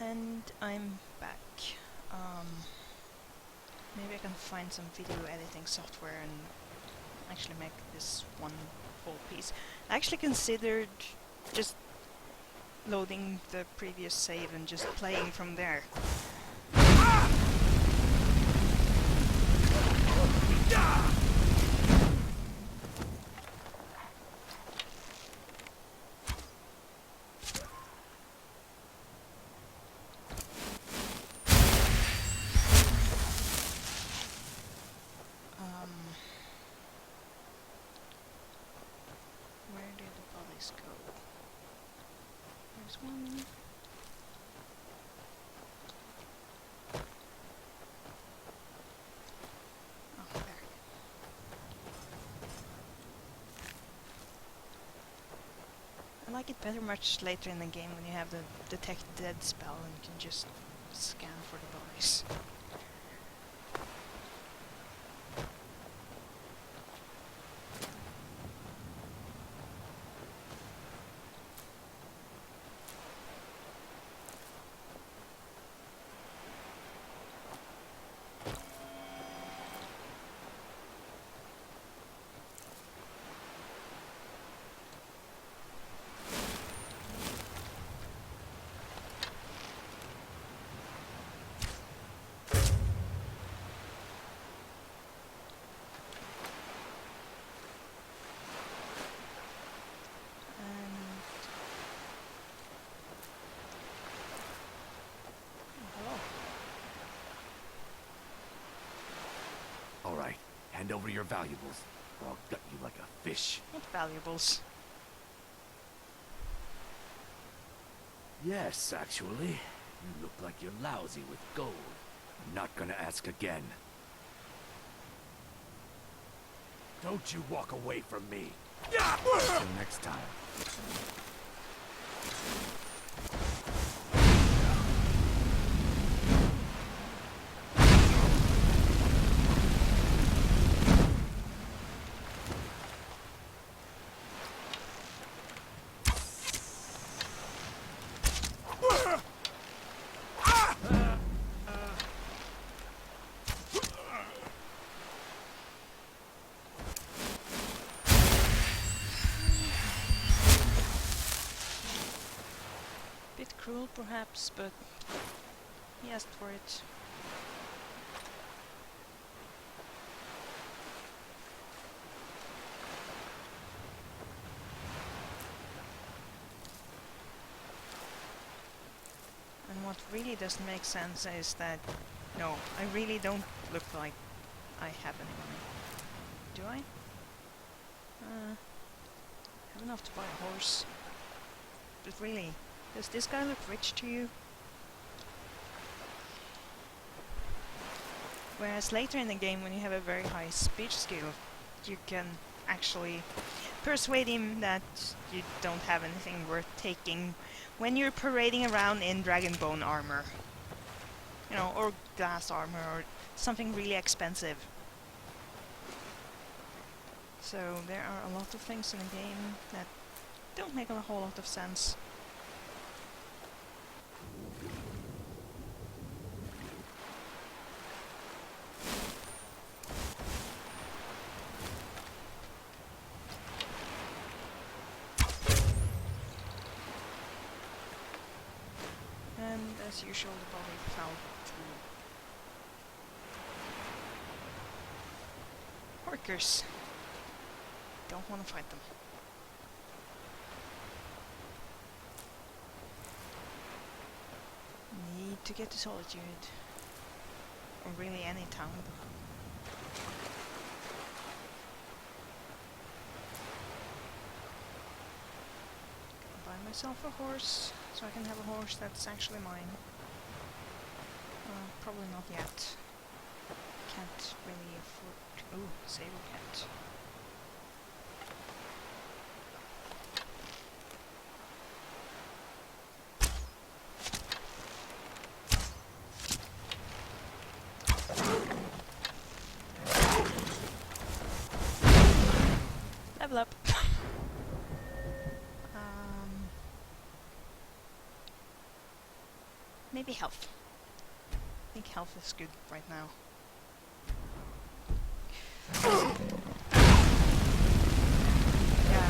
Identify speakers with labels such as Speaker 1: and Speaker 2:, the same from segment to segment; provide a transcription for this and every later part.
Speaker 1: And I'm back. Maybe I can find some video editing software and actually make this one whole piece. I actually considered just loading the previous save and just playing from there. Where did the bodies go? There's one. Oh, there. I like it better much later in the game when you have the detect dead spell and you can just scan for the bodies.
Speaker 2: All right, hand over your valuables, or I'll gut you like a fish.
Speaker 1: What valuables?
Speaker 2: Yes, actually. You look like you're lousy with gold. I'm not gonna ask again. Don't you walk away from me. Until next time.
Speaker 1: Bit cruel perhaps, but he asked for it. And what really doesn't make sense is that, no, I really don't look like I have any money. Do I? Have enough to buy a horse. But really, does this guy look rich to you? Whereas later in the game, when you have a very high speech skill, you can actually persuade him that you don't have anything worth taking when you're parading around in dragonbone armor. You know, or glass armor, or something really expensive. So there are a lot of things in the game that don't make a whole lot of sense. And as usual, the body fell through. Workers. Don't want to fight them. Need to get to Solitude. Or really any town. Buy myself a horse, so I can have a horse that's actually mine. Probably not yet. Can't really afford... Ooh, sable cat. Level up. Maybe health. I think health is good right now. Yeah,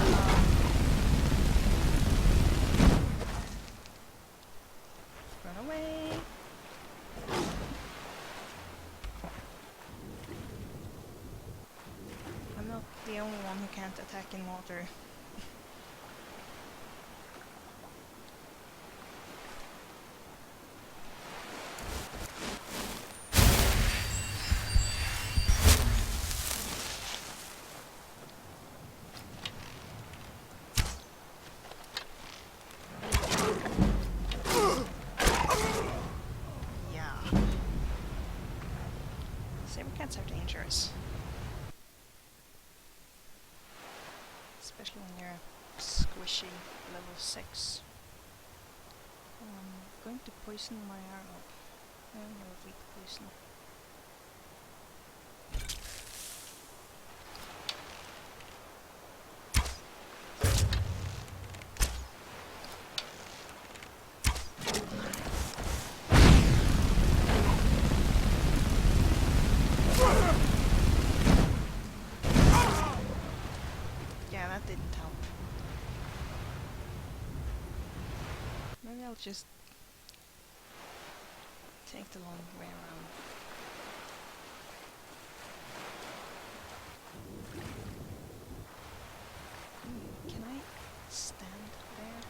Speaker 1: run away. I'm not the only one who can't attack in water. Yeah. Saber cats are dangerous. Especially when you're squishy level 6. I'm going to poison my arrow. I don't know if we can poison. Yeah, that didn't help. Maybe I'll just take the long way around. Can I stand there?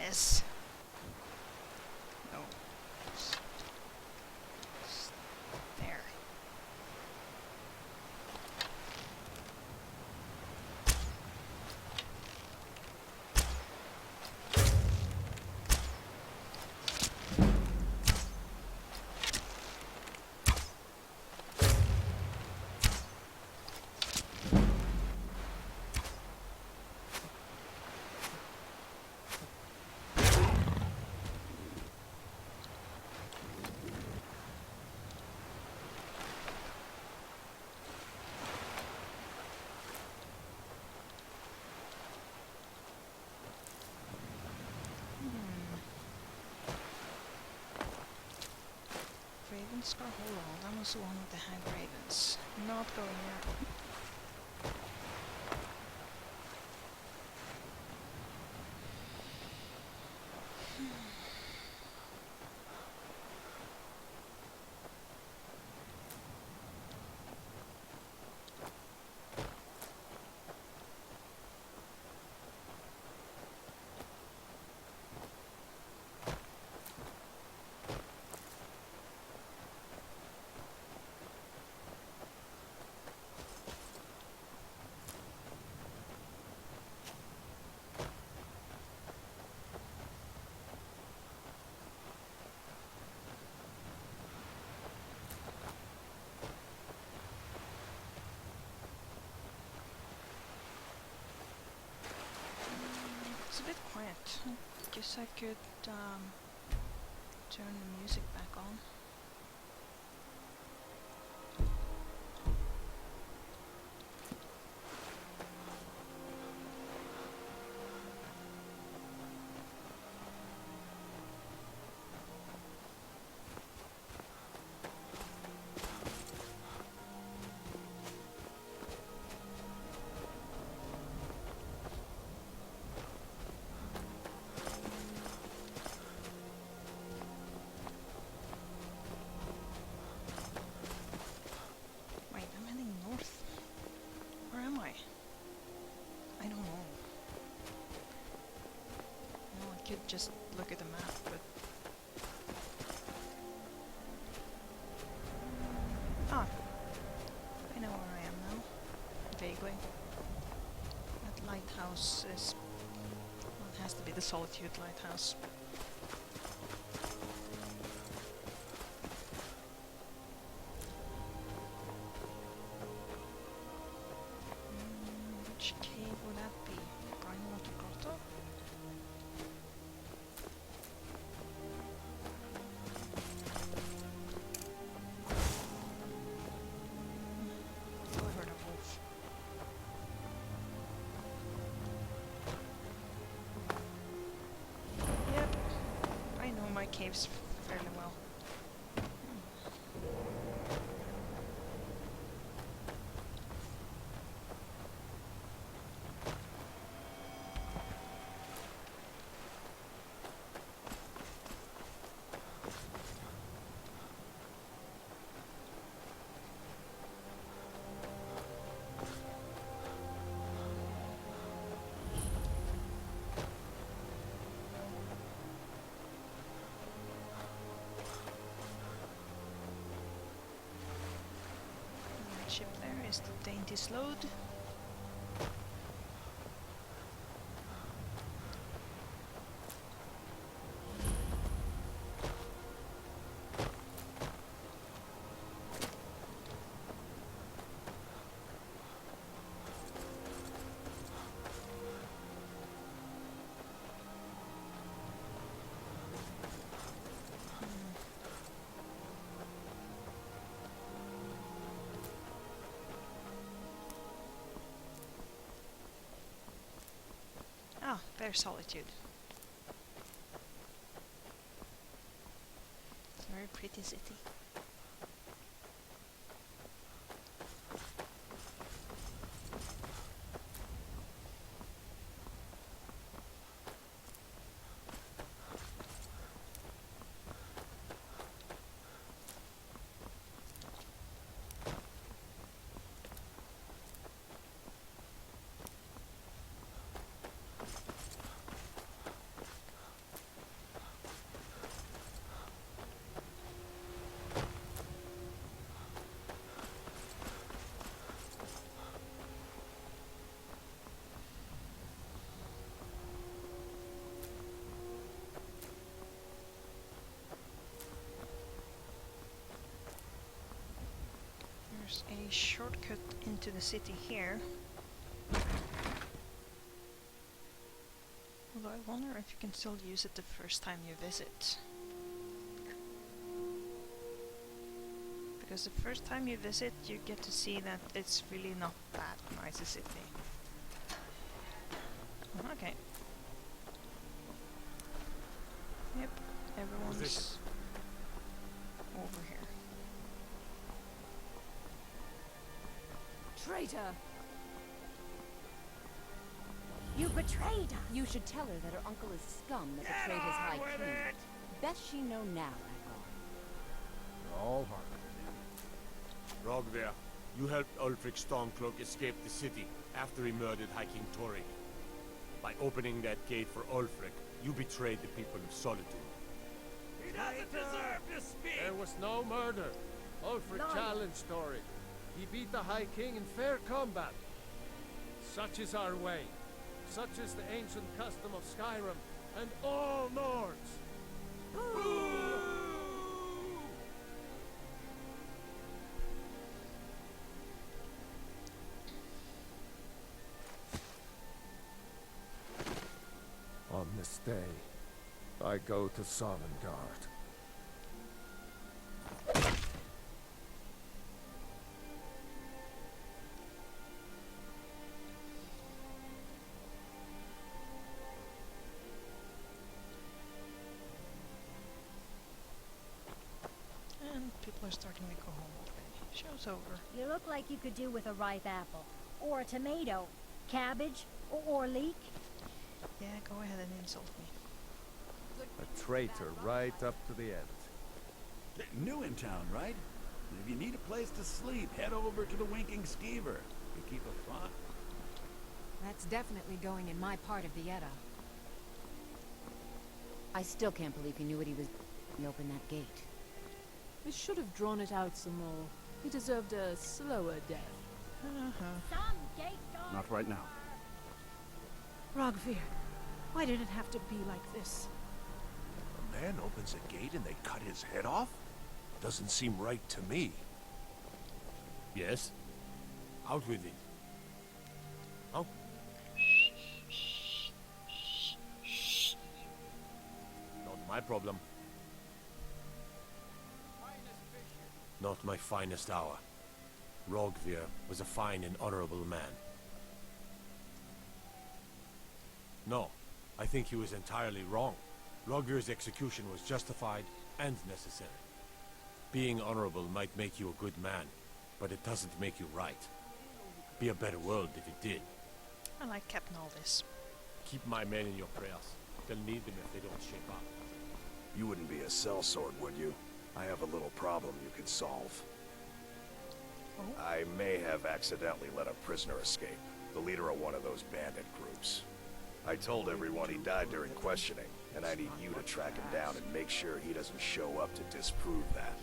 Speaker 1: Yes. No. There. Ravenscar Hollow. That was the one with the hag ravens. Not going there. It's a bit quiet. I guess I could turn the music back on. Wait, I'm heading north. Where am I? I don't know. No, I could just look at the map, but... Ah! I know where I am now. Vaguely. That lighthouse is... well, it has to be the Solitude Lighthouse. Which cave would that be? Brinewater Grotto? Oh, I heard a wolf. caves fairly well. Ship there is the dainty's load. Ah, there's Solitude. It's a very pretty city. There's a shortcut into the city here. Although I wonder if you can still use it the first time you visit. Because the first time you visit, you get to see that it's really not that nice a city. Okay. Yep, everyone's over here.
Speaker 3: Traitor! You betrayed us! You should tell her that her uncle is scum that betrayed his high king. Best she know now, Echo.
Speaker 4: We're all harder than him.
Speaker 5: Rogver, you helped Ulfric Stormcloak escape the city after he murdered High King Tori. By opening that gate for Ulfric, you betrayed the people of Solitude.
Speaker 2: He doesn't deserve to speak!
Speaker 4: There was no murder. Ulfric challenged Tori. He beat the High King in fair combat. Such is our way. Such is the ancient custom of Skyrim and all Nords. On this day, I go to Sovngarde.
Speaker 1: And people are starting to go home already. Show's over.
Speaker 6: You look like you could do with a ripe apple. Or a tomato. Cabbage. Or leek.
Speaker 1: Yeah, go ahead and insult me.
Speaker 4: A traitor right up to the end.
Speaker 2: New in town, right? If you need a place to sleep, head over to the Winking Skeever. You keep a front.
Speaker 3: That's definitely going in my part of the Edda. I still can't believe he knew what he was when he opened that gate.
Speaker 7: We should have drawn it out some more. He deserved a slower death.
Speaker 6: Some gate guard.
Speaker 2: Not right now.
Speaker 7: Rogvir, why did it have to be like this?
Speaker 8: A man opens a gate and they cut his head off? Doesn't seem right to me.
Speaker 5: Yes? Out with it. Out. Not my problem. Not my finest hour. Rogvir was a fine and honorable man. No, I think he was entirely wrong. Logvir's execution was justified and necessary. Being honorable might make you a good man, but it doesn't make you right. Be a better world if it did.
Speaker 1: I like Captain Aldis.
Speaker 5: Keep my men in your prayers. They'll need them if they don't shape up.
Speaker 8: You wouldn't be a sellsword, would you? I have a little problem you could solve.
Speaker 1: Oh?
Speaker 8: I may have accidentally let a prisoner escape, the leader of one of those bandit groups. I told everyone he died during questioning, and I need you to track him down and make sure he doesn't show up to disprove that.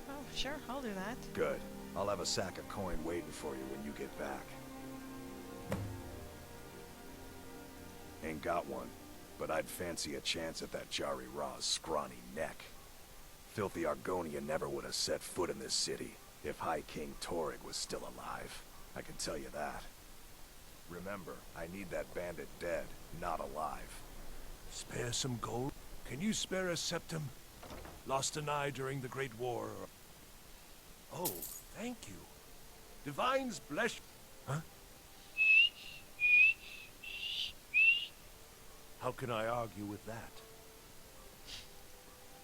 Speaker 1: Oh, sure, I'll do that.
Speaker 8: Good. I'll have a sack of coin waiting for you when you get back. Ain't got one, but I'd fancy a chance at that Jari Ra's scrawny neck. Filthy Argonia never would have set foot in this city if High King Torrig was still alive. I can tell you that. Remember, I need that bandit dead, not alive.
Speaker 9: Spare some gold? Can you spare a septum? Lost an eye during the Great War. Oh, thank you. Divine's bless... Huh? How can I argue with that?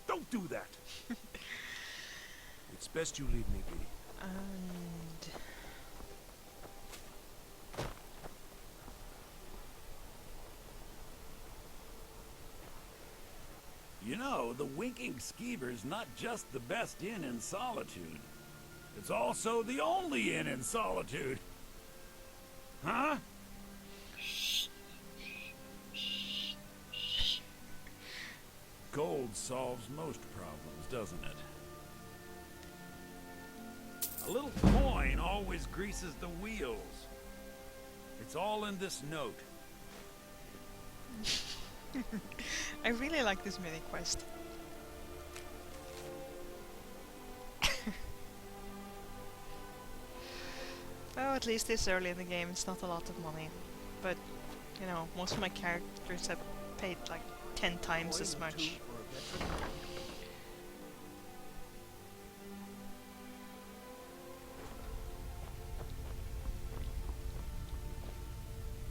Speaker 9: Don't do that! It's best you leave me be.
Speaker 1: And...
Speaker 10: You know, the Winking Skeever's not just the best inn in Solitude. It's also the only inn in Solitude. Huh? Gold solves most problems, doesn't it? A little coin always greases the wheels. It's all in this note.
Speaker 1: I really like this mini quest. Well, at least this early in the game, it's not a lot of money. But, you know, most of my characters have paid like 10 times as much.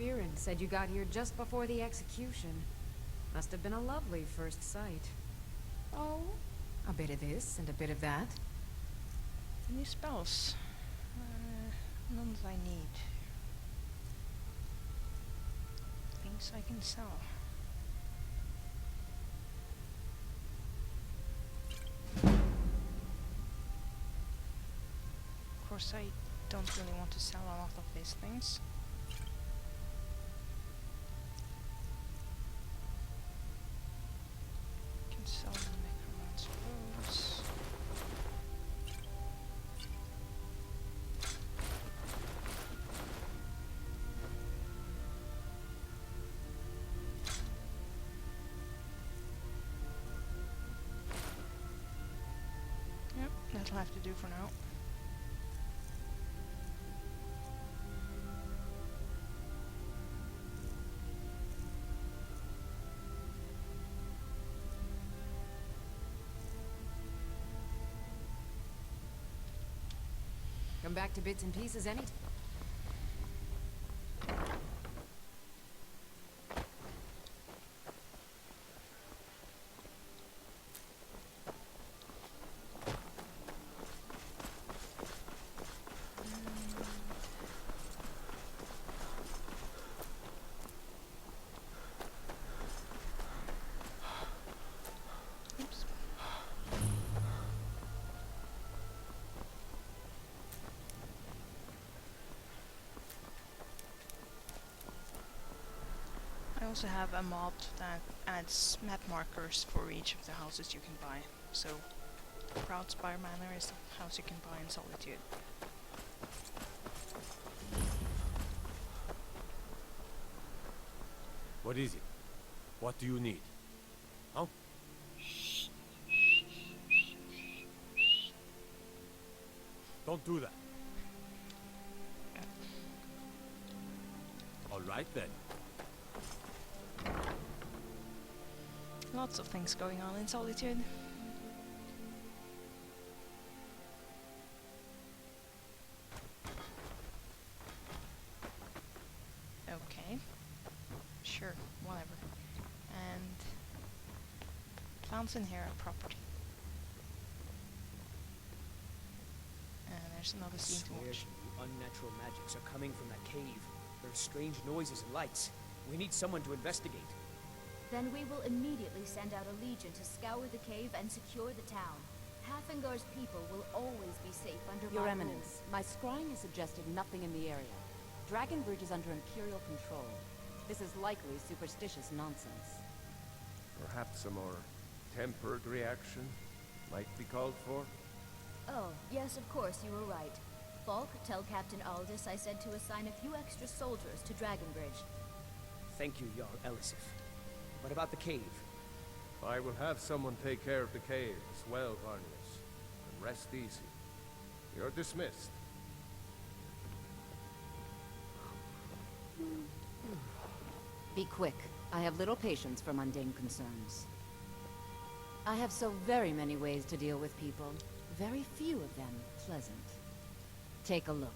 Speaker 3: Viren said you got here just before the execution. Must have been a lovely first sight.
Speaker 11: Oh, a bit of this and a bit of that.
Speaker 1: Any spells? None that I need. Things I can sell. Of course, I don't really want to sell a lot of these things. Can sell the necromancer robes. Yep, that'll have to do for now.
Speaker 3: Come back to bits and pieces any...
Speaker 1: Oops. I also have a mod that adds map markers for each of the houses you can buy. So, Proudspire Manor is the house you can buy in Solitude.
Speaker 5: What is it? What do you need? Huh? Don't do that. All right then.
Speaker 1: Lots of things going on in Solitude. Okay. Sure, whatever. And Founds inherit property. And there's another scene to
Speaker 12: Swear
Speaker 1: watch.
Speaker 12: to you, unnatural magics are coming from that cave. There are strange noises and lights. We need someone to investigate.
Speaker 13: Then we will immediately send out a legion to scour the cave and secure the town. Hafingar's people will always be safe under
Speaker 3: Your
Speaker 13: my
Speaker 3: Eminence, my scrying has suggested nothing in the area. Dragonbridge is under Imperial control. This is likely superstitious nonsense.
Speaker 9: Perhaps a more tempered reaction might be called for?
Speaker 13: Oh, yes, of course, you were right. Falk, tell Captain Aldous I said to assign a few extra soldiers to Dragonbridge.
Speaker 12: Thank you, Jarl Elisif. What about the cave?
Speaker 9: I will have someone take care of the cave as well, Varnius. And rest easy. You're dismissed.
Speaker 3: Be quick. I have little patience for mundane concerns. I have so very many ways to deal with people. Very few of them pleasant. Take a look.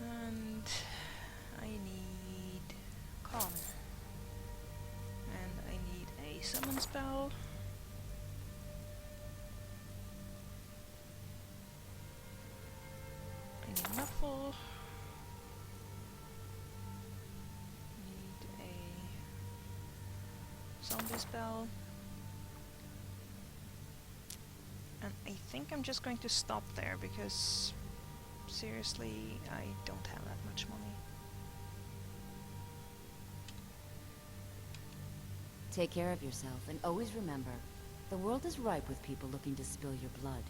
Speaker 1: And I need calm. And I need a summon spell. I need muffle. Need a zombie spell. And I think I'm just going to stop there because seriously, I don't have that much money.
Speaker 3: Take care of yourself, and always remember, the world is ripe with people looking to spill your blood.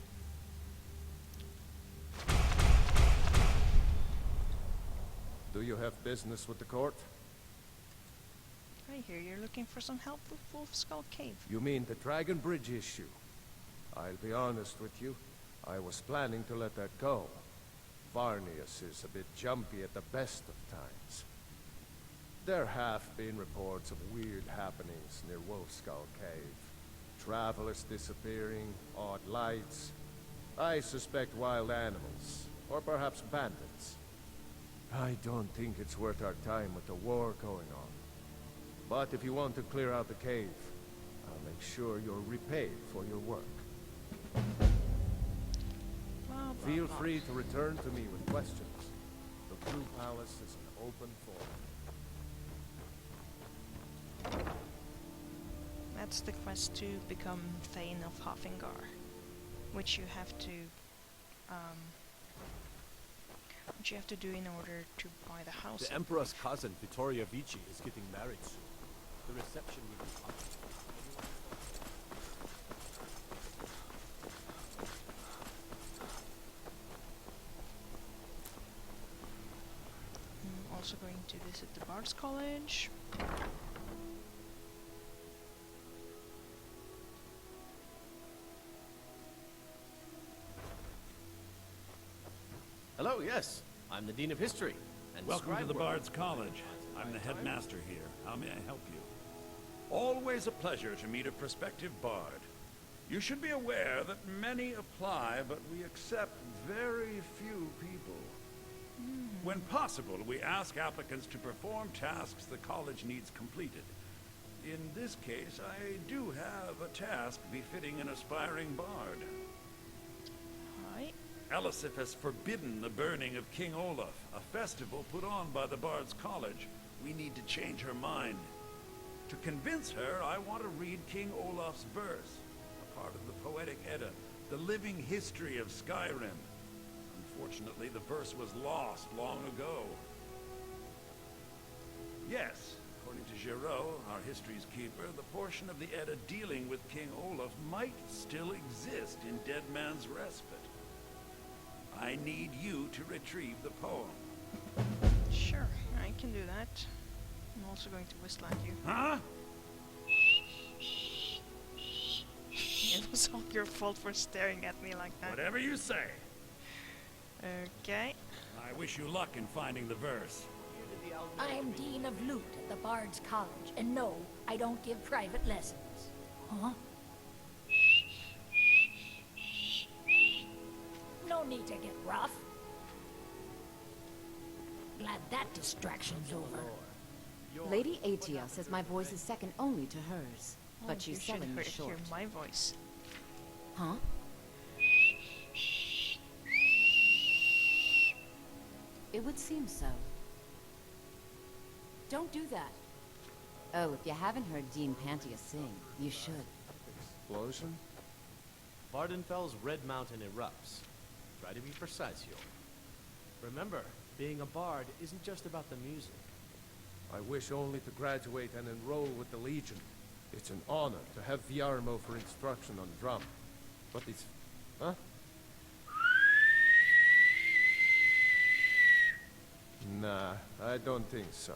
Speaker 9: Do you have business with the court?
Speaker 1: I hear you're looking for some help with Wolf Skull Cave.
Speaker 9: You mean the Dragon Bridge issue? I'll be honest with you. I was planning to let that go. Varnius is a bit jumpy at the best of times. There have been reports of weird happenings near Wolfskull Cave. Travelers disappearing, odd lights. I suspect wild animals, or perhaps bandits. I don't think it's worth our time with the war going on. But if you want to clear out the cave, I'll make sure you're repaid for your work. Feel free to return to me with questions. The Blue Palace is an open forum.
Speaker 1: That's the quest to become Thane of Hafingar, which you have to do in order to buy the house.
Speaker 5: The Emperor's cousin, Vittoria Vici, is getting married soon. The reception will be public.
Speaker 1: I'm also going to visit the Bard's College.
Speaker 14: Hello, yes. I'm the Dean of History. And
Speaker 10: Welcome to
Speaker 14: Scribe
Speaker 10: the
Speaker 14: World.
Speaker 10: Bard's College. I'm the headmaster here. How may I help you? Always a pleasure to meet a prospective bard. You should be aware that many apply, but we accept very few people. When possible, we ask applicants to perform tasks the college needs completed. In this case, I do have a task befitting an aspiring bard.
Speaker 1: Hi.
Speaker 10: Elisif has forbidden the burning of King Olaf, a festival put on by the Bard's College. We need to change her mind. To convince her, I want to read King Olaf's verse, a part of the Poetic Edda, the living history of Skyrim. Unfortunately, the verse was lost long ago. Yes, according to Giraud, our history's keeper, the portion of the Edda dealing with King Olaf might still exist in Dead Man's Respite. I need you to retrieve the poem.
Speaker 1: Sure, I can do that. I'm also going to whistle at you.
Speaker 10: Huh?
Speaker 1: It was all your fault for staring at me like that.
Speaker 10: Whatever you say.
Speaker 1: Okay.
Speaker 10: I wish you luck in finding the verse.
Speaker 6: I'm Dean of Lute at the Bard's College, and no, I don't give private lessons. Huh? No need to get rough. Glad that distraction's over.
Speaker 3: Lady Atia says my voice is second only to hers. but she's
Speaker 1: you should
Speaker 3: selling me
Speaker 1: hear
Speaker 3: short.
Speaker 1: my voice.
Speaker 3: Huh? It would seem so. Don't do that. Oh, if you haven't heard Dean Pantia sing, you should.
Speaker 9: Explosion?
Speaker 14: Vardenfell's Red Mountain erupts. Try to be precise, York. Remember, being a bard isn't just about the music.
Speaker 9: I wish only to graduate and enroll with the Legion. It's an honor to have Viarmo for instruction on drum. But it's... Huh? Nah, I don't think so.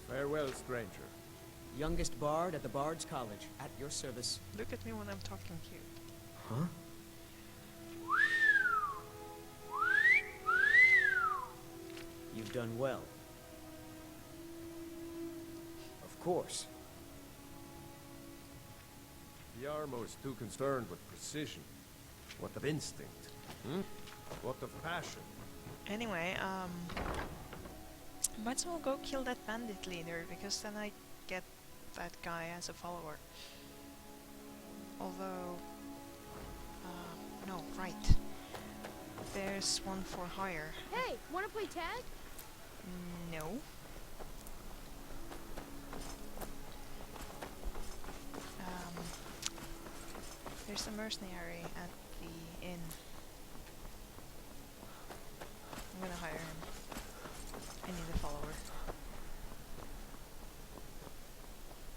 Speaker 9: Farewell, stranger.
Speaker 12: Youngest bard at the Bard's College, at your service.
Speaker 1: Look at me when I'm talking to you.
Speaker 12: Huh? You've done well. Of course.
Speaker 9: Viarmo is too concerned with precision. What of instinct? Hmm? What of passion?
Speaker 1: Anyway, might as well go kill that bandit leader, because then I get that guy as a follower. Although, no, right. There's one for hire.
Speaker 13: Hey, wanna play tag?
Speaker 1: No. There's a mercenary at the inn. I'm gonna hire him. I need a follower.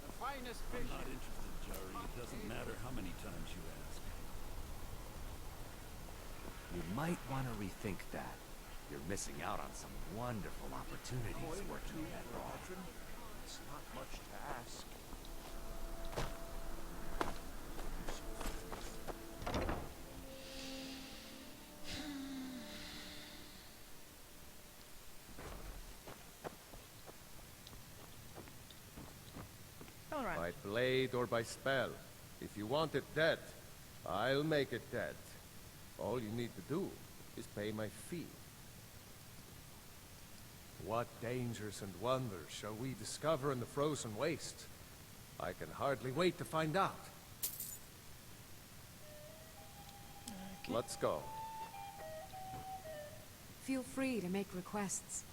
Speaker 4: The finest
Speaker 10: I'm
Speaker 4: fish.
Speaker 10: not interested, Jari. It doesn't matter how many times you ask.
Speaker 2: You might want to rethink that. You're missing out on some wonderful opportunities working in that bar.
Speaker 9: It's not much to ask.
Speaker 1: Alright.
Speaker 9: By blade or by spell. If you want it dead, I'll make it dead. All you need to do is pay my fee. What dangers and wonders shall we discover in the frozen waste? I can hardly wait to find out.
Speaker 1: Okay.
Speaker 9: Let's go.
Speaker 11: Feel free to make requests.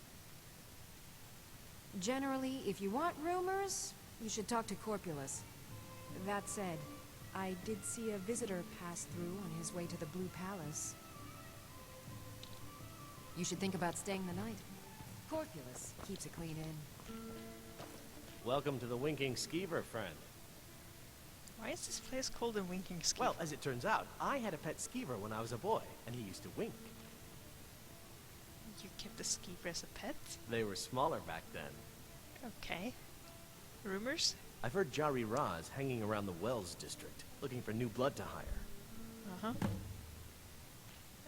Speaker 11: Generally, if you want rumors, you should talk to Corpulus. That said, I did see a visitor pass through on his way to the Blue Palace. You should think about staying the night. Corpulus keeps a clean inn.
Speaker 14: Welcome to the Winking Skeever, friend.
Speaker 1: Why is this place called a winking skeever?
Speaker 14: Well, as it turns out, I had a pet skeever when I was a boy, and he used to wink.
Speaker 1: You kept the skeever as a pet?
Speaker 14: They were smaller back then.
Speaker 1: Okay. Rumors?
Speaker 14: I've heard Jari Raz hanging around the Wells district, looking for new blood to hire.
Speaker 1: Uh-huh.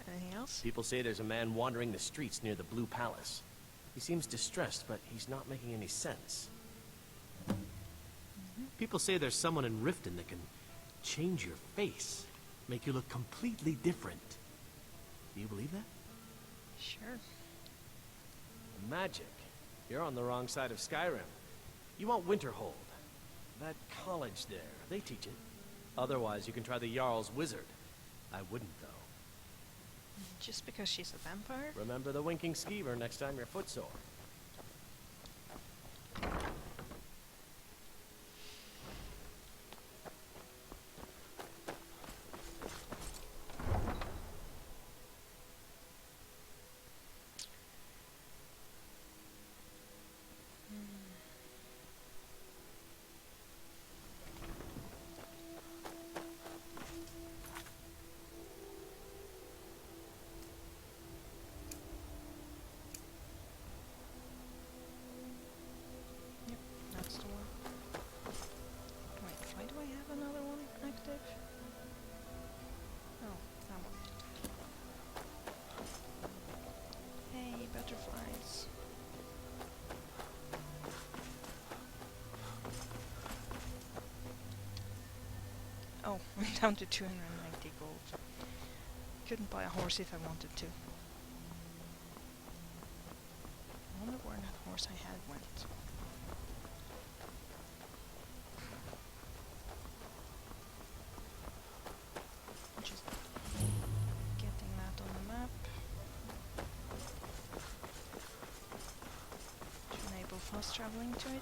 Speaker 1: Anything else?
Speaker 14: People say there's a man wandering the streets near the Blue Palace. He seems distressed, but he's not making any sense. People say there's someone in Riften that can change your face, make you look completely different. Do you believe that?
Speaker 1: Sure.
Speaker 14: Magic. You're on the wrong side of Skyrim. You want Winterhold. That college there, they teach it. Otherwise, you can try the Jarl's Wizard. I wouldn't, though.
Speaker 1: Just because she's a vampire?
Speaker 14: Remember the Winking Skeever next time you're footsore.
Speaker 1: Yep, that's the one. Wait, why do I have another one active? Oh, that one. Hey, butterflies. Oh, I'm down to 290 gold. Couldn't buy a horse if I wanted to. I wonder where that horse I had went. fast traveling to it.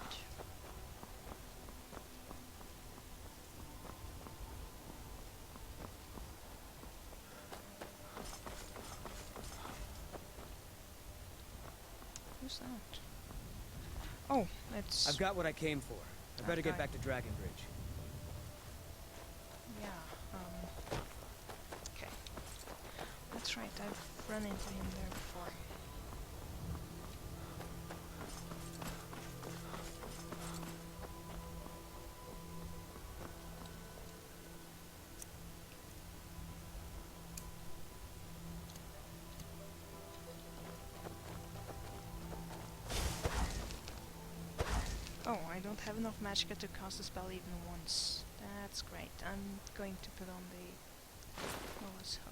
Speaker 1: Who's that? Oh, it's...
Speaker 12: I've got what I came for. I better get back to Dragon Bridge.
Speaker 1: Yeah, okay. That's right, I've run into him there before. Oh, I don't have enough magicka to cast a spell even once. That's great. I'm going to put on the Noah's Hood.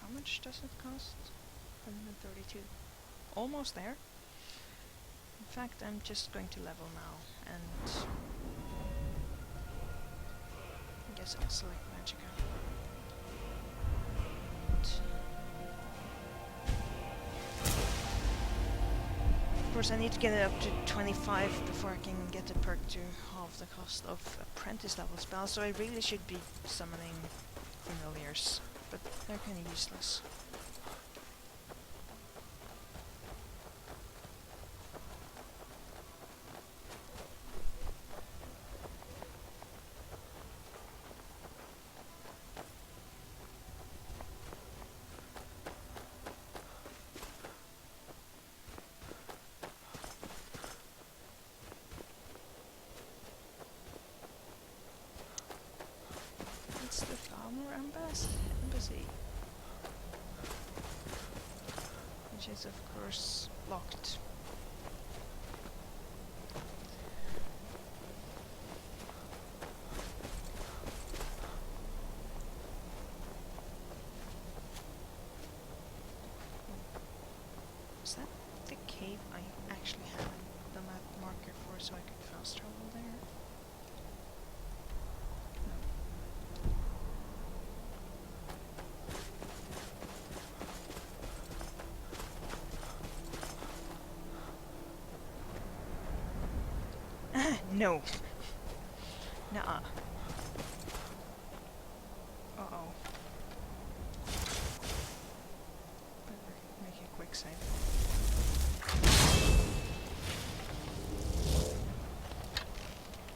Speaker 1: How much does it cost? 132. Almost there. In fact, I'm just going to level now, and I guess I'll select Magicka. Of course, I need to get it up to 25 before I can get the perk to half the cost of apprentice level spells, so I really should be summoning familiars, but they're kind of useless. It's the Farmer Embassy, which is of course locked. Is that the cave I actually had the map marker for so I could fast travel there? No. Nuh-uh. Uh-oh. Better make a quick save.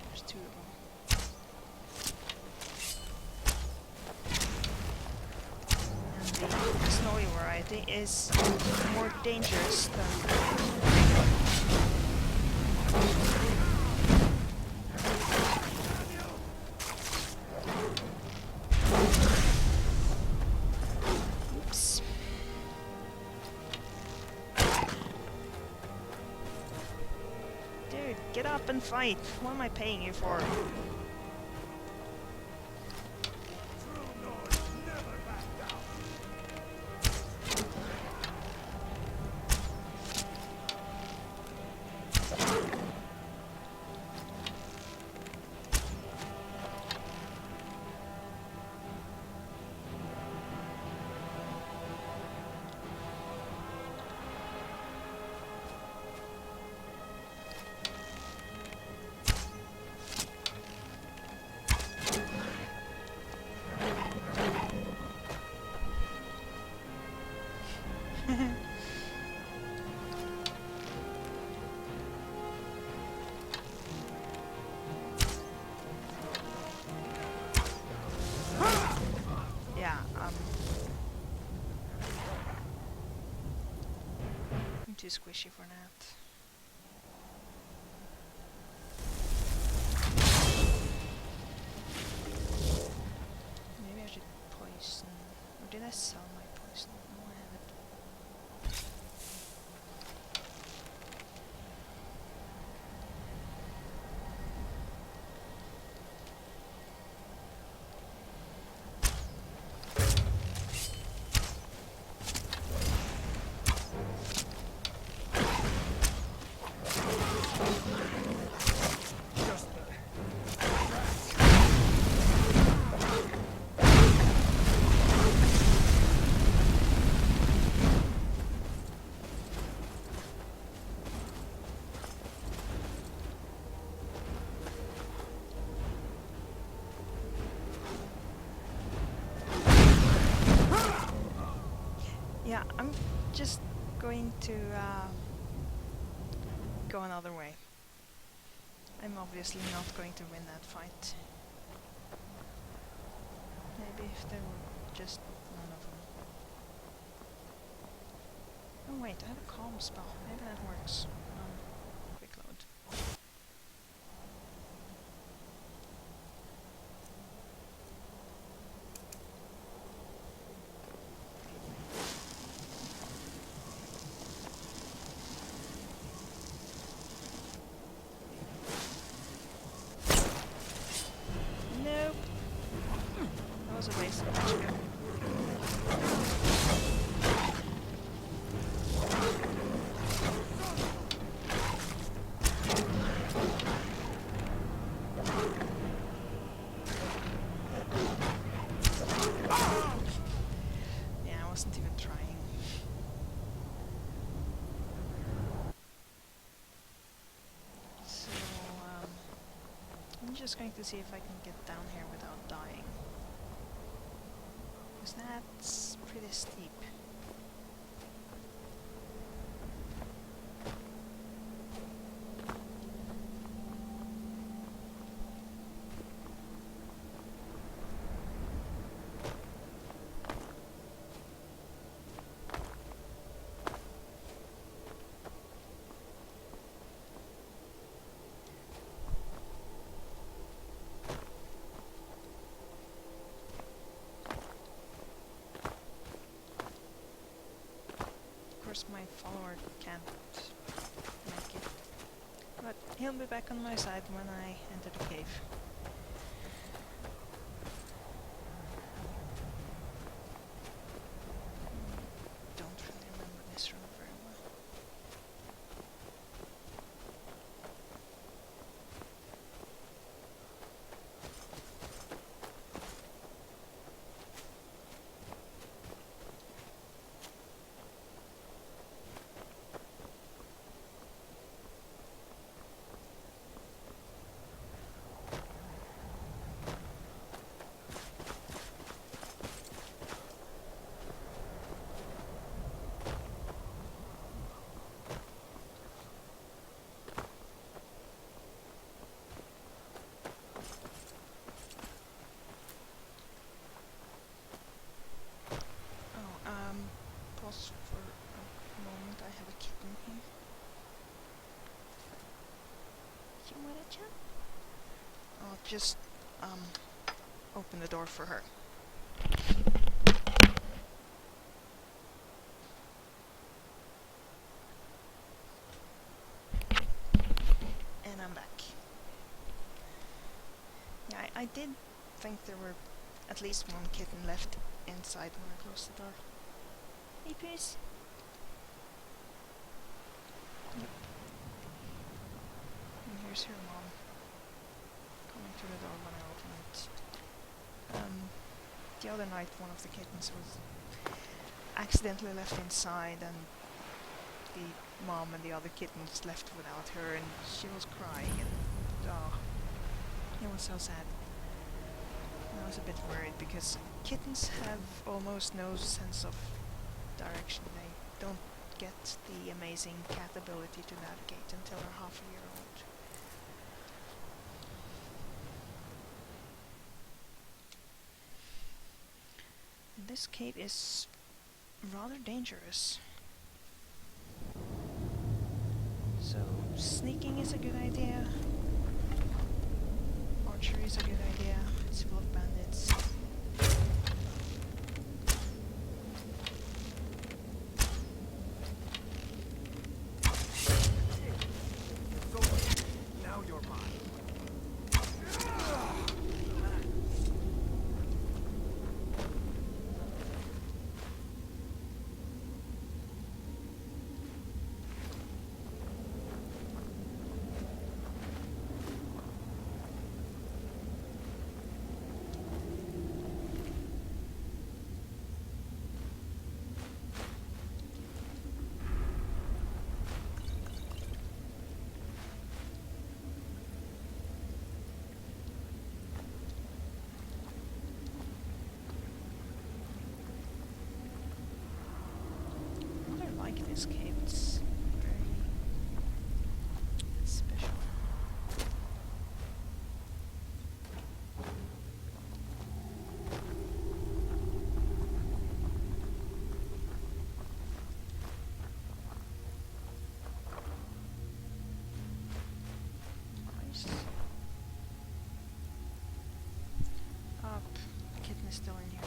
Speaker 1: There's two of them. And the snowy variety is more dangerous than... Get up and fight! What am I paying you for? Yeah, I'm too squishy for that. Maybe I should poison. Or did I sell my poison? No, I have it. Yeah, I'm just going to go another way. I'm obviously not going to win that fight. Maybe if there were just none of them. Oh wait, I have a calm spell. Maybe that works. Quick load. Nope. That was a waste of HP. Yeah, I wasn't even trying. So, I'm just going to see if I can get down here without dying. Because that's pretty steep. Of course my follower can't make it. But he'll be back on my side when I enter the cave. Don't really remember this room very well. Pause for a moment. I have a kitten here. You want a chat? I'll just open the door for her. And I'm back. Yeah, I did think there were at least one kitten left inside when I closed the door. Hey, Pierce. Yep. And here's her mom coming to the door when I open it. The other night one of the kittens was accidentally left inside and the mom and the other kittens left without her and she was crying and oh, it was so sad. I was a bit worried because kittens have almost no sense of direction. They don't get the amazing cat ability to navigate until they're half a year old. This cave is rather dangerous. So sneaking is a good idea. Archery is a good idea. It's full of bandits.
Speaker 8: Now you're mine.
Speaker 1: this cave. It's very special. Nice. Up. The kitten is still in here.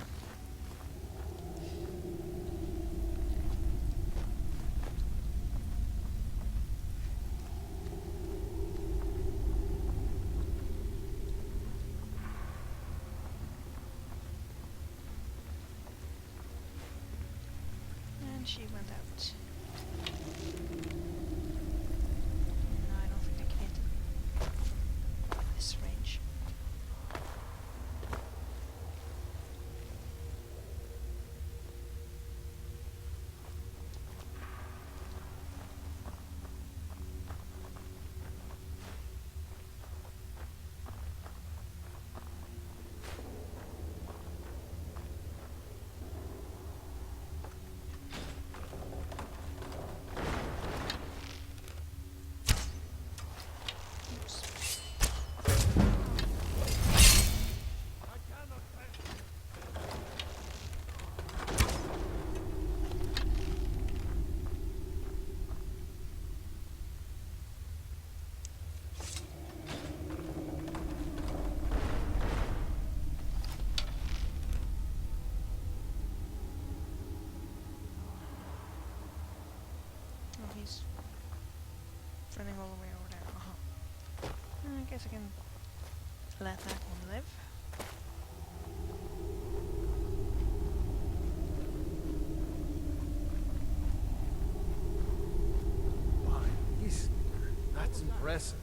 Speaker 1: And she went out. No, I don't think I can hit it from this range. Oh, he's running all the way over there. I guess I can let that one live.
Speaker 9: That's impressive.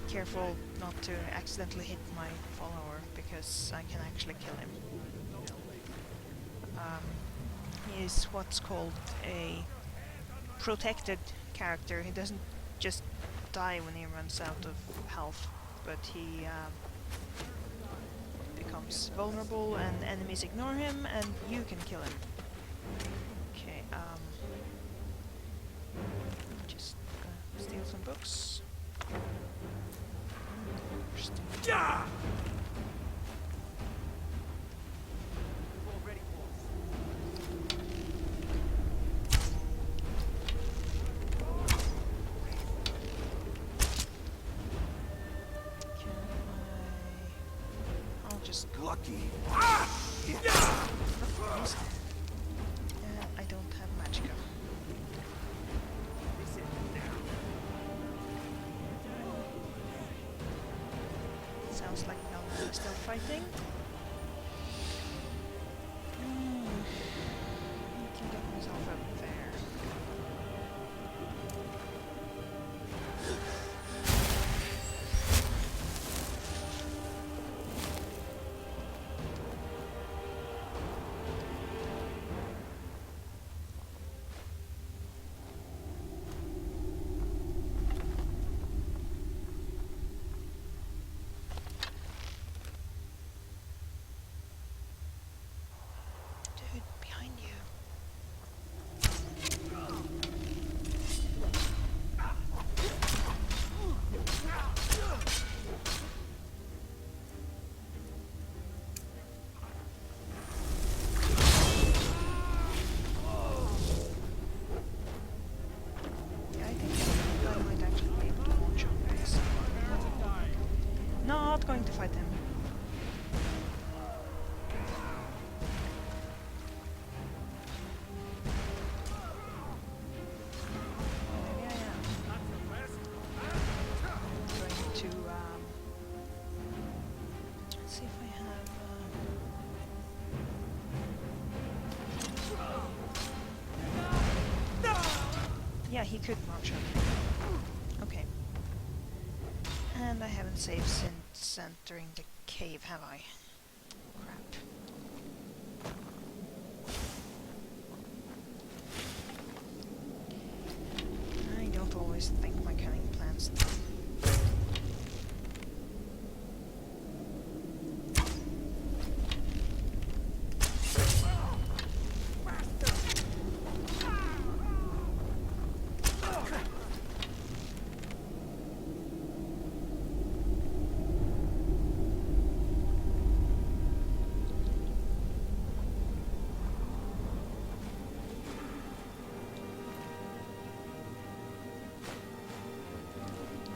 Speaker 1: Careful not to accidentally hit my follower, because I can actually kill him. He is what's called a protected character. He doesn't just die when he runs out of health, but he becomes vulnerable and enemies ignore him and you can kill him. Okay, just steal some books.
Speaker 5: Yeah!
Speaker 1: I'll just
Speaker 8: lucky.
Speaker 1: I don't have magicka. Sounds like no, still fighting. I can get myself up there. Yeah, he could march up. Okay. And I haven't saved since entering the cave, have I? Crap. I don't always think my cunning plans through.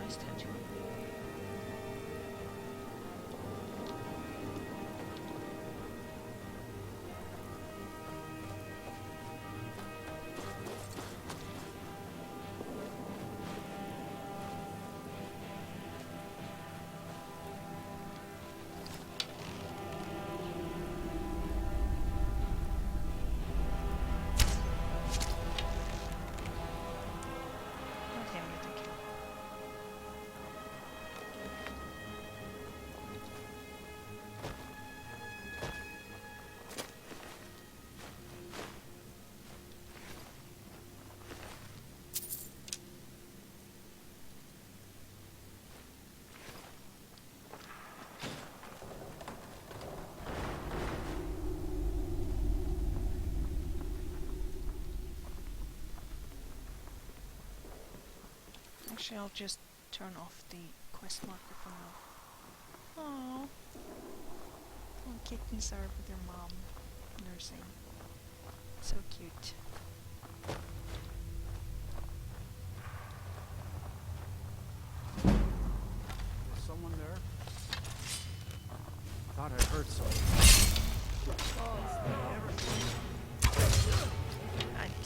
Speaker 1: Nice tattoo. Okay, thank you. Actually, I'll just turn off the quest marker for now. Aww. Little kittens are with their mom nursing. So cute.
Speaker 15: Is someone there? Thought I heard something.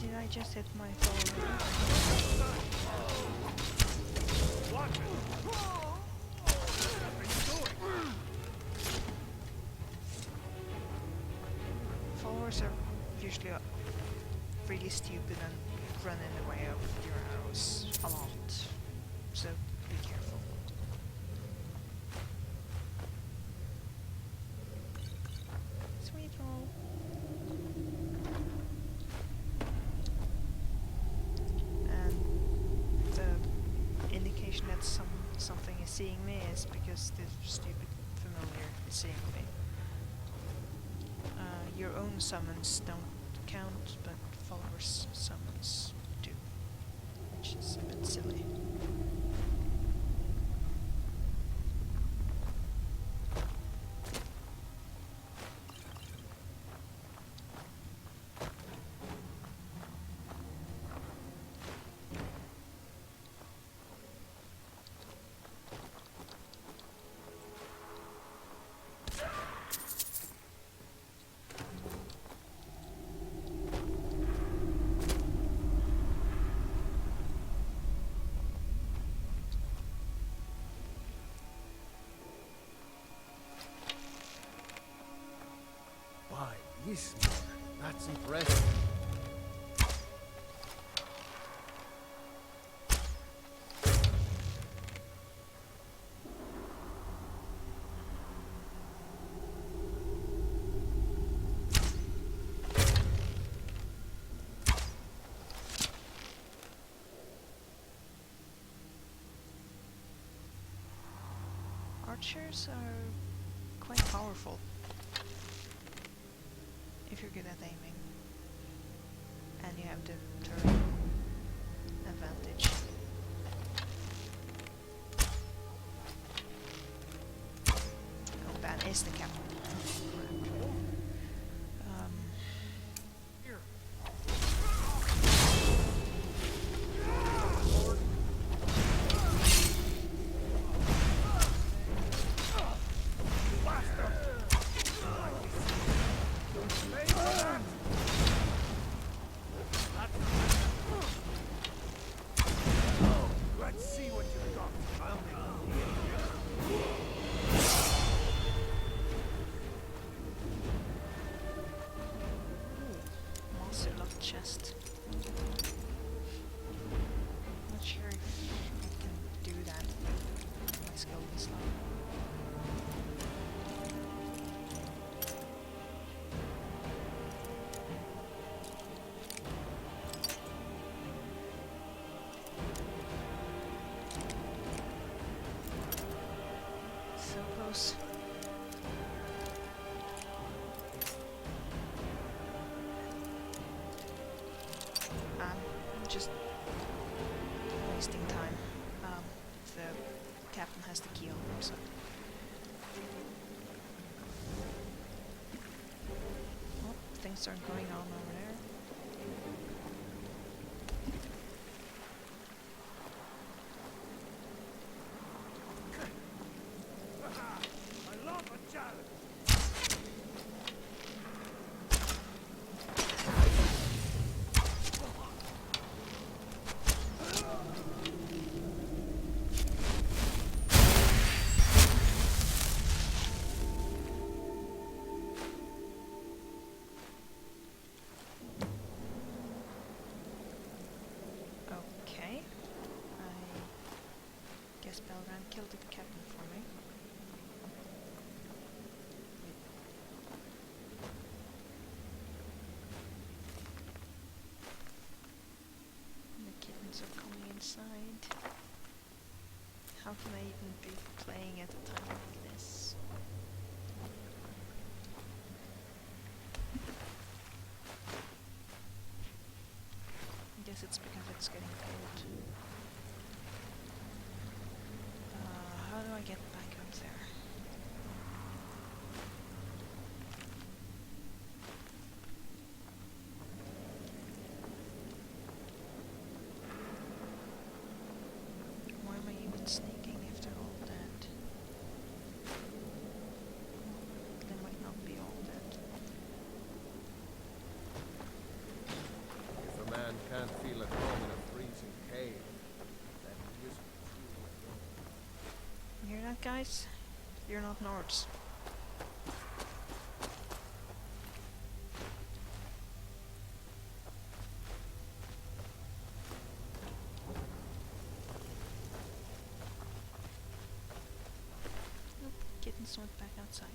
Speaker 1: Did I just hit my phone?
Speaker 15: Watch it!
Speaker 1: Followers are usually really stupid and run in the way of your arrows a lot, so be careful. Sweet roll. And the indication that something is seeing me is because the stupid familiar is seeing me. Your own summons don't count, but followers' summons do, which is a bit silly.
Speaker 9: By Ismar, that's impressive.
Speaker 1: Archers are quite powerful if you're good at aiming, and you have the terrain advantage. Oh, that is the captain. just wasting time. If the captain has the key on him, so. Oh, things are going on over there.
Speaker 5: I love a challenge.
Speaker 1: Okay. I guess Belran killed the captain for me. The kittens are coming inside. How can I even be playing at a time like this? I guess it's because it's getting cold. How do I get back up there? Why am I even sneaking if they're all dead? They might not be all dead.
Speaker 9: If a man can't feel at home in a freezing cave, then he isn't truly at home.
Speaker 1: You hear that, guys? You're not Nords. Nope, kittens went back outside.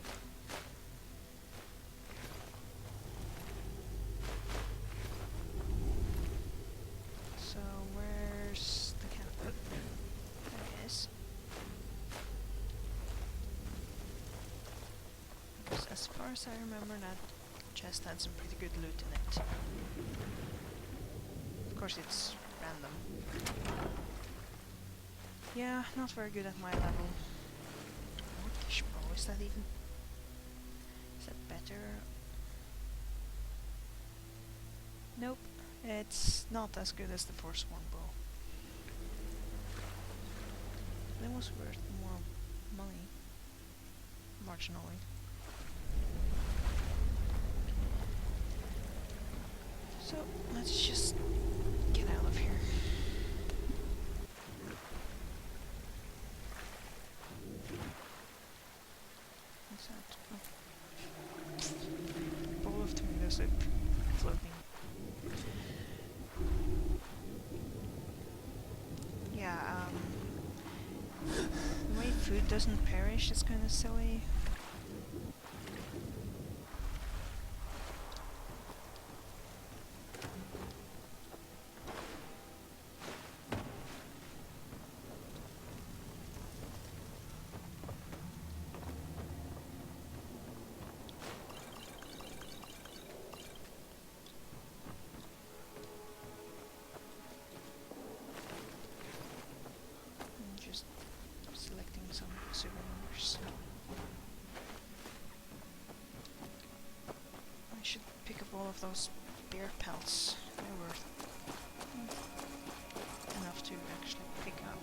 Speaker 1: So where's the captain? There he is. Because as far as I remember, that chest had some pretty good loot in it. Of course, it's random. Yeah, not very good at my level. Orcish bow, is that even... Is that better? Nope, it's not as good as the Forsworn bow. That was worth more money, marginally. So, let's just get out of here. What's that? Oh. Bowl of tomato soup floating. Yeah, the way food doesn't perish is kind of silly. Just selecting some souvenirs. I should pick up all of those bear pelts. They're worth enough to actually pick up.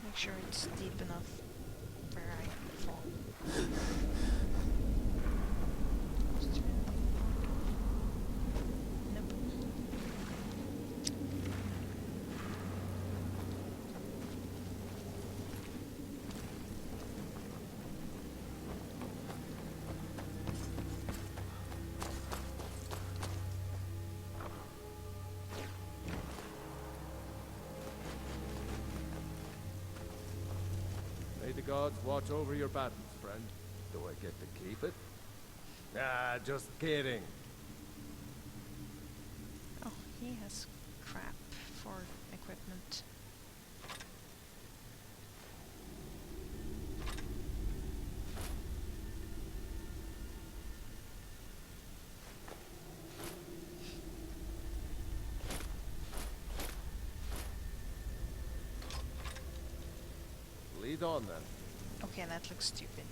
Speaker 1: Make sure it's deep enough where I fall. Nope.
Speaker 9: May the gods watch over your battles, friend. Do I get to keep it? Nah, just kidding.
Speaker 1: Oh, he has crap for equipment.
Speaker 9: Lead on then.
Speaker 1: Okay, that looks stupid.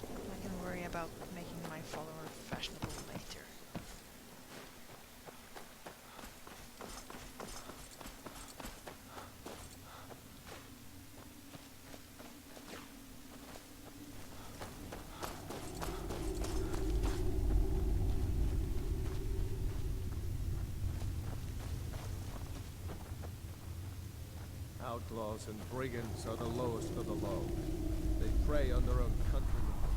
Speaker 1: I can worry about making my follower fashionable later.
Speaker 9: Outlaws and brigands are the lowest of the low. They prey on their own countrymen for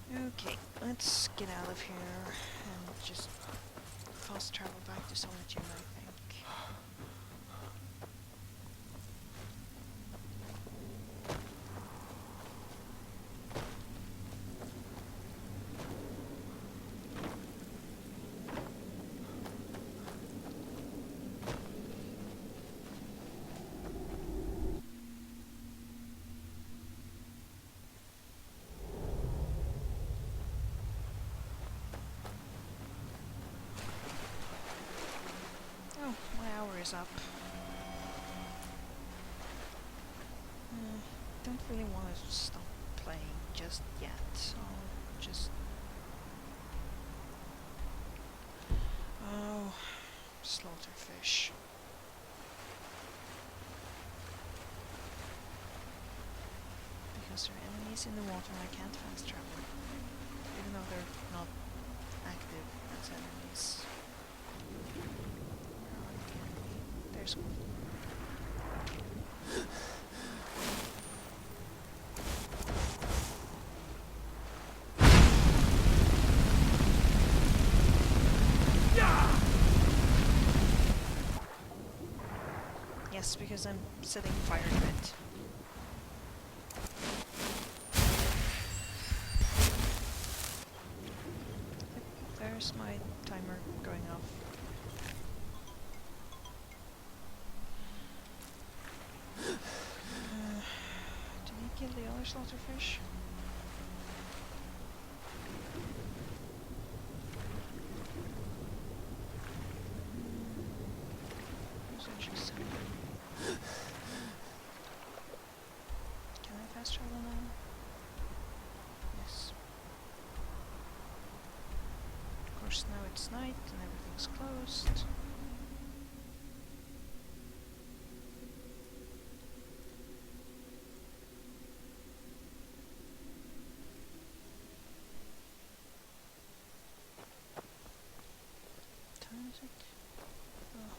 Speaker 9: profit.
Speaker 1: Okay, let's get out of here and just fast travel back to Solitude, I think. Oh, my hour is up. Don't really want to stop playing just yet, so I'll just... Oh, slaughterfish. Because there are enemies in the water, I can't fast travel. Even though they're not active as enemies. Where are the enemy? There's one. Yes, because I'm setting fire to it. There's my timer going off. Did he kill the other slaughterfish? Those are just some- Can I fast travel now? Yes. Of course, now it's night and everything's closed. What time is it? Oh.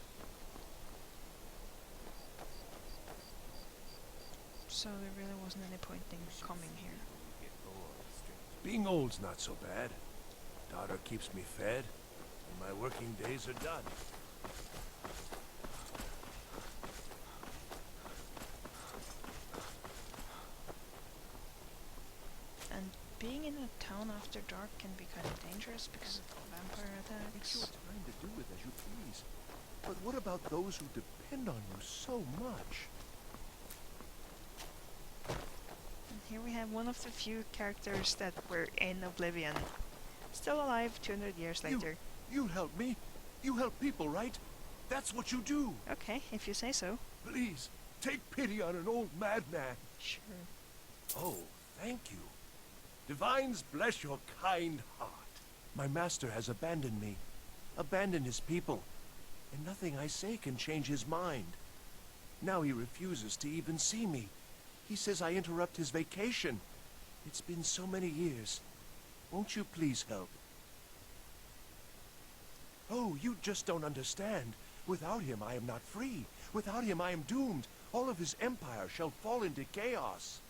Speaker 1: So there really wasn't any point in coming here.
Speaker 8: Being old's not so bad. Daughter keeps me fed, and my working days are done.
Speaker 1: And being in a town after dark can be kind of dangerous because of vampire attacks.
Speaker 8: It's your time to do with as you please. But what about those who depend on you so much?
Speaker 1: And here we have one of the few characters that were in Oblivion. Still alive 200 years later.
Speaker 8: You help me. You help people, right? That's what you do.
Speaker 1: Okay, if you say so.
Speaker 8: Please, take pity on an old madman.
Speaker 1: Sure.
Speaker 8: Oh, thank you. Divines bless your kind heart. My master has abandoned me. Abandoned his people. And nothing I say can change his mind. Now he refuses to even see me. He says I interrupt his vacation. It's been so many years. Won't you please help? Oh, you just don't understand. Without him, I am not free. Without him, I am doomed. All of his empire shall fall into chaos.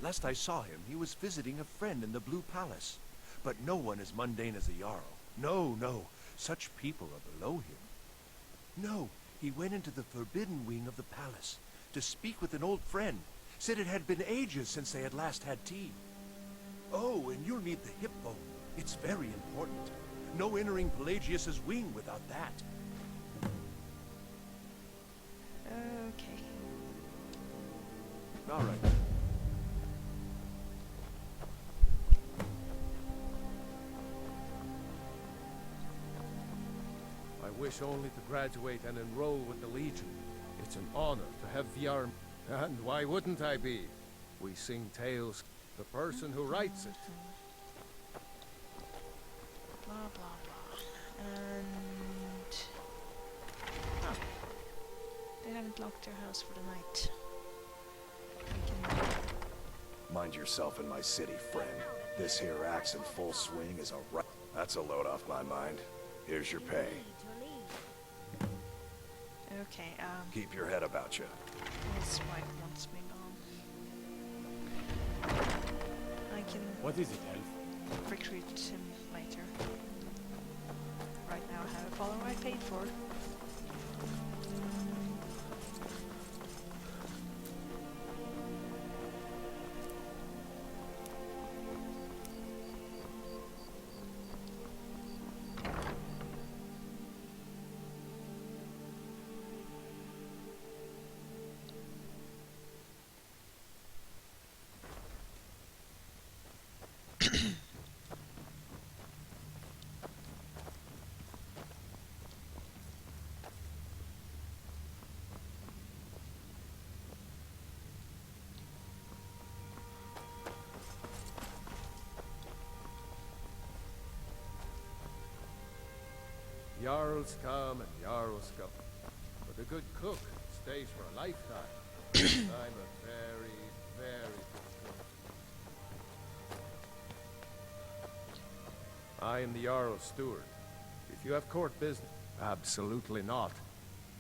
Speaker 8: Last I saw him, he was visiting a friend in the Blue Palace. But no one as mundane as a Jarl. No, no. Such people are below him. No, he went into the forbidden wing of the palace to speak with an old friend. Said it had been ages since they had last had tea. Oh, and you'll need the hip bone. It's very important. No entering Pelagius's wing without that.
Speaker 1: Okay.
Speaker 8: All right.
Speaker 9: wish only to graduate and enroll with the Legion. It's an honor to have Yarl. And why wouldn't I be? We sing tales. The person who writes it.
Speaker 1: Blah blah blah. And oh, they haven't locked their house for the night. We can.
Speaker 8: Mind yourself in my city, friend. This here axe in full swing is a That's a load off my mind. Here's your pay.
Speaker 1: Okay,
Speaker 8: Keep your head about you.
Speaker 1: his wife wants me gone. I can
Speaker 5: What is it, Elf?
Speaker 1: recruit him later. Right now I have a follower I paid for.
Speaker 9: Jarls come and Jarls go. But a good cook stays for a lifetime. I'm a very, very good cook. I am the Jarl's steward. If you have court business... Absolutely not.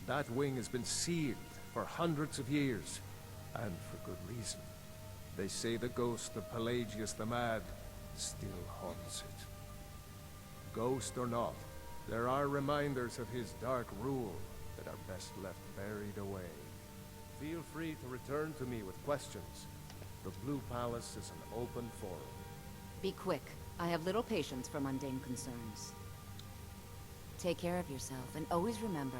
Speaker 9: That wing has been sealed for hundreds of years. And for good reason. They say the ghost of Pelagius the Mad still haunts it. Ghost or not, there are reminders of his dark rule that are best left buried away. Feel free to return to me with questions. The Blue Palace is an open forum.
Speaker 3: Be quick. I have little patience for mundane concerns. Take care of yourself, and always remember,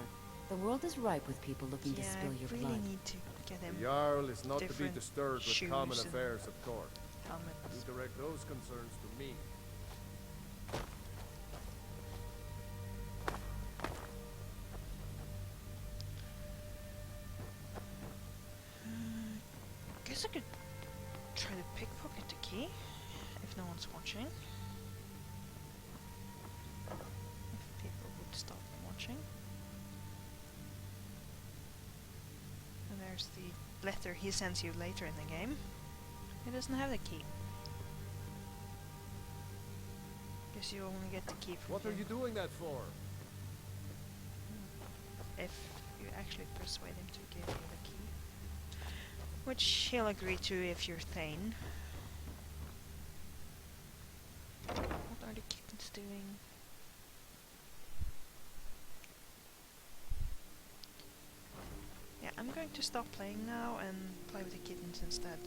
Speaker 3: the world is ripe with people looking to spill your
Speaker 1: I
Speaker 3: blood.
Speaker 1: really need to get him.
Speaker 9: The Jarl is not to be
Speaker 1: different
Speaker 9: disturbed with
Speaker 1: shoes
Speaker 9: common
Speaker 1: and
Speaker 9: affairs of court.
Speaker 1: helmets.
Speaker 9: You direct those concerns to me.
Speaker 1: Guess I could try to pickpocket the key if no one's watching. If people would stop watching. And there's the letter he sends you later in the game. He doesn't have the key. Guess you only get the key from
Speaker 9: What are
Speaker 1: him
Speaker 9: you doing that for?
Speaker 1: if you actually persuade him to give you the key. Which he'll agree to if you're Thane. What are the kittens doing? Yeah, I'm going to stop playing now and play with the kittens instead.